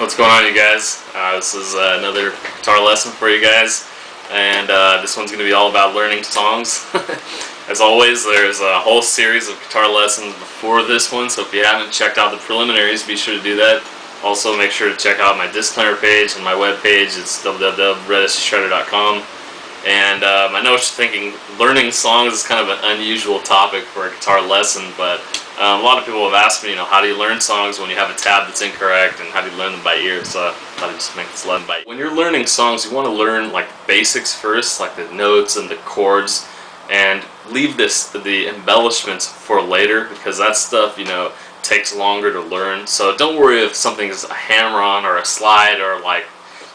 What's going on, you guys? This is another guitar lesson for you guys, and this one's going to be all about learning songs. As always, there's a whole series of guitar lessons before this one, so if you haven't checked out the preliminaries, be sure to do that. Also, make sure to check out my disclaimer page and my webpage. It's www.redishshredder.com. And I know what you're thinking, learning songs is kind of an unusual topic for a guitar lesson, but a lot of people have asked me, how do you learn songs when you have a tab that's incorrect, and how do you learn them by ear? So I thought I'd just make this lesson by ear. When you're learning songs, you want to learn like basics first, like the notes and the chords, and leave the embellishments for later, because that stuff, takes longer to learn. So don't worry if something's a hammer-on or a slide or like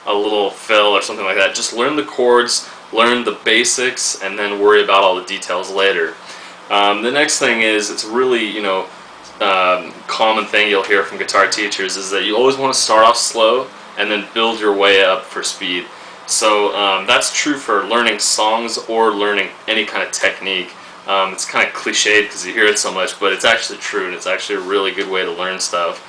a little fill or something like that. Just learn the chords, learn the basics, and then worry about all the details later. The next thing is, it's really, common thing you'll hear from guitar teachers is that you always want to start off slow and then build your way up for speed. So that's true for learning songs or learning any kind of technique. It's kind of cliched because you hear it so much, but it's actually true, and it's actually a really good way to learn stuff.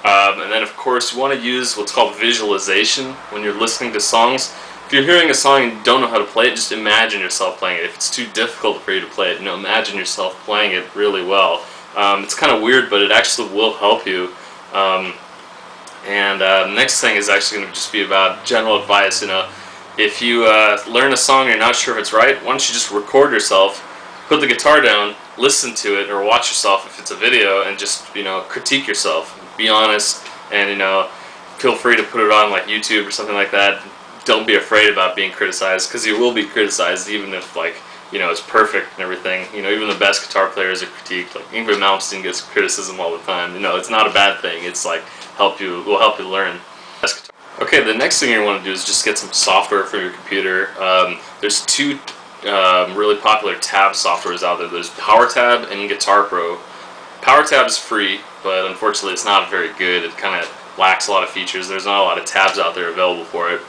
And then, of course, you want to use what's called visualization when you're listening to songs. If you're hearing a song and you don't know how to play it, just imagine yourself playing it. If it's too difficult for you to play it, imagine yourself playing it really well. It's kind of weird, but it actually will help you. The next thing is actually going to just be about general advice. If you learn a song and you're not sure if it's right, why don't you just record yourself, put the guitar down, listen to it, or watch yourself if it's a video, and just critique yourself. Be honest, and feel free to put it on like YouTube or something like that. Don't be afraid about being criticized, because you will be criticized, even if it's perfect and everything. Even the best guitar players are critiqued. Like Ingrid Malmsteen gets criticism all the time. It's not a bad thing. It's like will help you learn. Okay, the next thing you want to do is just get some software for your computer. There's two really popular tab softwares out there. There's PowerTab and Guitar Pro. PowerTab is free, but unfortunately it's not very good. It kind of lacks a lot of features. There's not a lot of tabs out there available for it.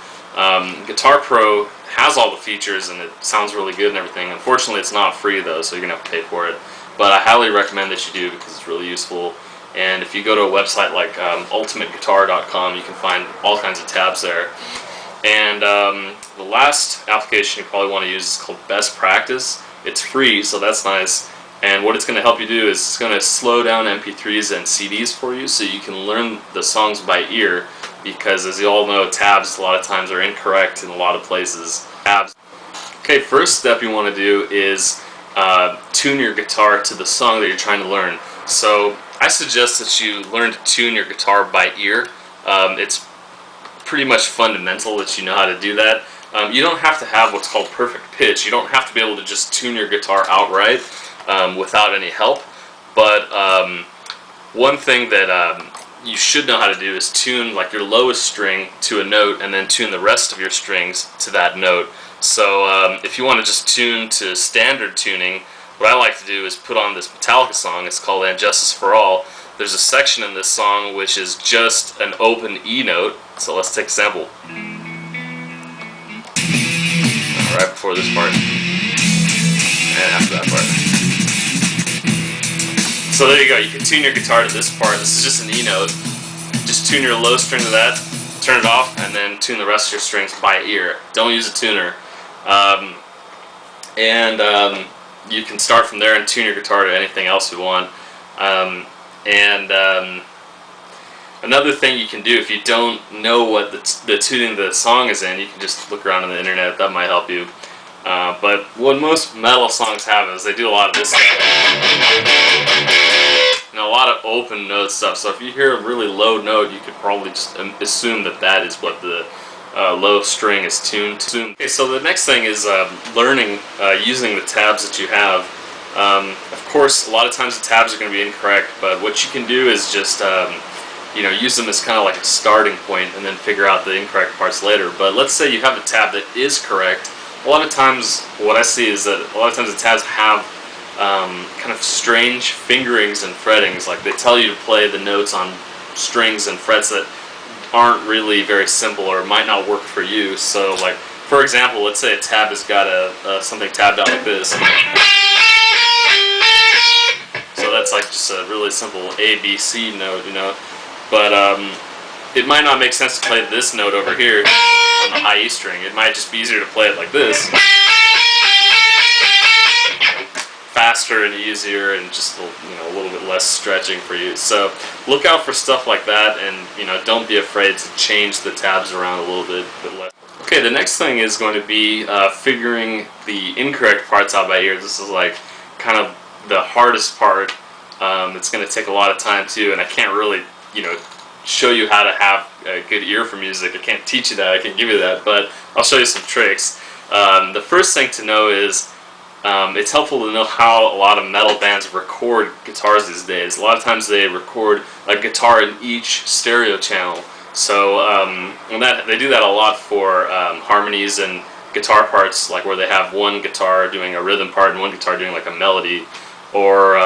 Guitar Pro has all the features and it sounds really good and everything. Unfortunately, it's not free though, so you're going to have to pay for it. But I highly recommend that you do, because it's really useful. And if you go to a website like ultimateguitar.com, you can find all kinds of tabs there. And the last application you probably want to use is called Best Practice. It's free, so that's nice. And what it's going to help you do is it's going to slow down MP3s and CDs for you, so you can learn the songs by ear. Because as you all know, tabs a lot of times are incorrect in a lot of places. Tabs. Okay, first step you want to do is tune your guitar to the song that you're trying to learn. So I suggest that you learn to tune your guitar by ear. It's pretty much fundamental that you know how to do that. You don't have to have what's called perfect pitch. You don't have to be able to just tune your guitar outright without any help. But one thing that you should know how to do is tune like your lowest string to a note, and then tune the rest of your strings to that note. So if you want to just tune to standard tuning, what I like to do is put on this Metallica song. It's called And Justice for All. There's a section in this song which is just an open E note. So let's take a sample. Right before this part, and after that part. So there you go, you can tune your guitar to this part. This is just an E note. Just tune your low string to that, turn it off, and then tune the rest of your strings by ear. Don't use a tuner. You can start from there and tune your guitar to anything else you want. Another thing you can do, if you don't know what the tuning the song is in, you can just look around on the internet. That might help you. But what most metal songs have is they do a lot of this stuff. A lot of open note stuff. So if you hear a really low note, you could probably just assume that is what the low string is tuned to. Okay, so the next thing is learning using the tabs that you have. Of course, a lot of times the tabs are going to be incorrect, but what you can do is just use them as kind of like a starting point, and then figure out the incorrect parts later. But let's say you have a tab that is correct. A lot of times what I see is that a lot of times the tabs have kind of strange fingerings and frettings. Like they tell you to play the notes on strings and frets that aren't really very simple or might not work for you. So like, for example, let's say a tab has got something tabbed out like this. So that's like just a really simple A, B, C note, But it might not make sense to play this note over here on the high E string. It might just be easier to play it like this. Faster and easier and just a little bit less stretching for you. So look out for stuff like that, and don't be afraid to change the tabs around a little bit less. Okay, the next thing is going to be figuring the incorrect parts out by ear. This is like kind of the hardest part. It's going to take a lot of time too, and I can't really show you how to have a good ear for music. I can't teach you that, I can't give you that, but I'll show you some tricks. The first thing to know is it's helpful to know how a lot of metal bands record guitars these days. A lot of times they record a guitar in each stereo channel. So they do that a lot for harmonies and guitar parts, like where they have one guitar doing a rhythm part and one guitar doing like a melody, or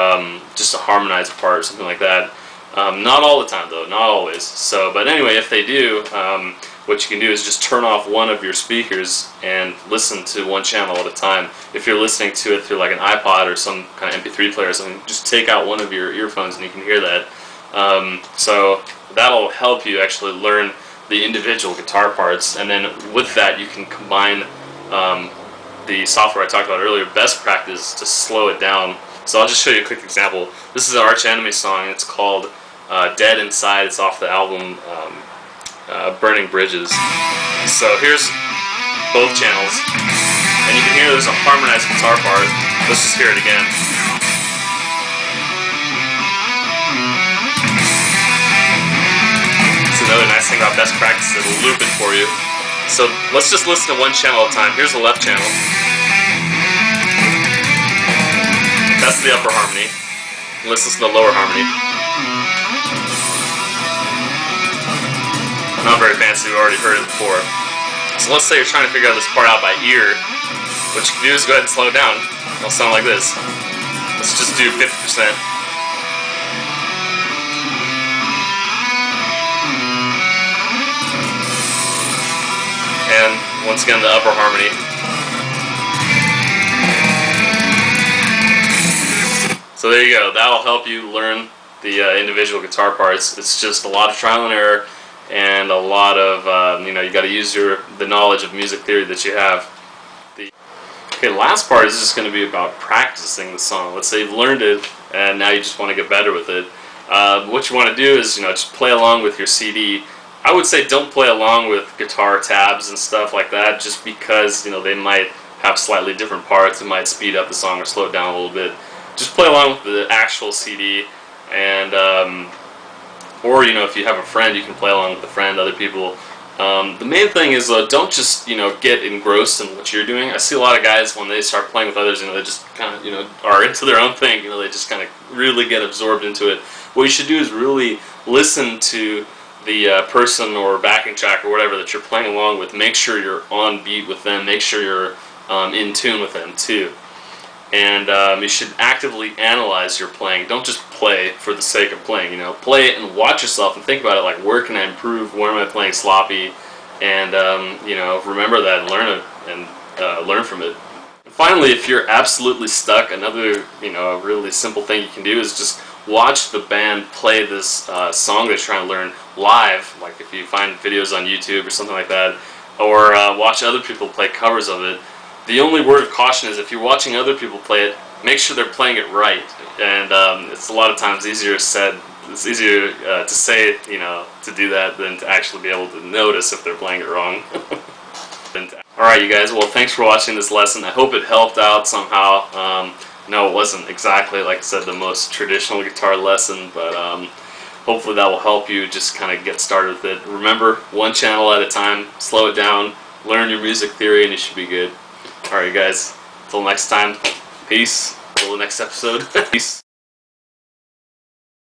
just a harmonized part or something like that. Not all the time though, not always. So, but anyway, if they do, what you can do is just turn off one of your speakers and listen to one channel at a time. If you're listening to it through like an iPod or some kind of MP3 player or something, just take out one of your earphones and you can hear that. So that'll help you actually learn the individual guitar parts, and then with that you can combine the software I talked about earlier, best practice, to slow it down. So I'll just show you a quick example. This is an Arch Enemy song. It's called Dead Inside. It's off the album Burning Bridges. So here's both channels, and you can hear there's a harmonized guitar part. Let's just hear it again. It's another nice thing about best practice, it'll loop it for you. So let's just listen to one channel at a time. Here's the left channel. That's the upper harmony. Let's listen to the lower harmony. Not very fancy, we've already heard it before. So let's say you're trying to figure out this part out by ear. What you can do is go ahead and slow it down. It'll sound like this. Let's just do 50%. And once again, the upper harmony. So there you go. That'll help you learn the individual guitar parts. It's just a lot of trial and error, and a lot of you got to use the knowledge of music theory that you have. Okay, the last part is just going to be about practicing the song. Let's say you've learned it, and now you just want to get better with it. What you want to do is just play along with your CD. I would say don't play along with guitar tabs and stuff like that, just because they might have slightly different parts. It might speed up the song or slow it down a little bit. Just play along with the actual CD, and or if you have a friend, you can play along with a friend, other people. The main thing is don't just get engrossed in what you're doing. I see a lot of guys when they start playing with others, they just kind of are into their own thing. They just kind of really get absorbed into it. What you should do is really listen to the person or backing track or whatever that you're playing along with. Make sure you're on beat with them. Make sure you're in tune with them too. And you should actively analyze your playing. Don't just play for the sake of playing. Play it and watch yourself and think about it. Like, where can I improve? Where am I playing sloppy? And remember that and learn it and learn from it. And finally, if you're absolutely stuck, another really simple thing you can do is just watch the band play this song they're trying to learn live. Like if you find videos on YouTube or something like that, or watch other people play covers of it. The only word of caution is if you're watching other people play it, make sure they're playing it right. And it's a lot of times easier said. It's easier to say, to do that than to actually be able to notice if they're playing it wrong. Alright, you guys. Well, thanks for watching this lesson. I hope it helped out somehow. No, it wasn't exactly, like I said, the most traditional guitar lesson, but hopefully that will help you just kind of get started with it. Remember, one channel at a time. Slow it down. Learn your music theory, and you should be good. Alright guys, until next time, peace. Until the next episode, peace.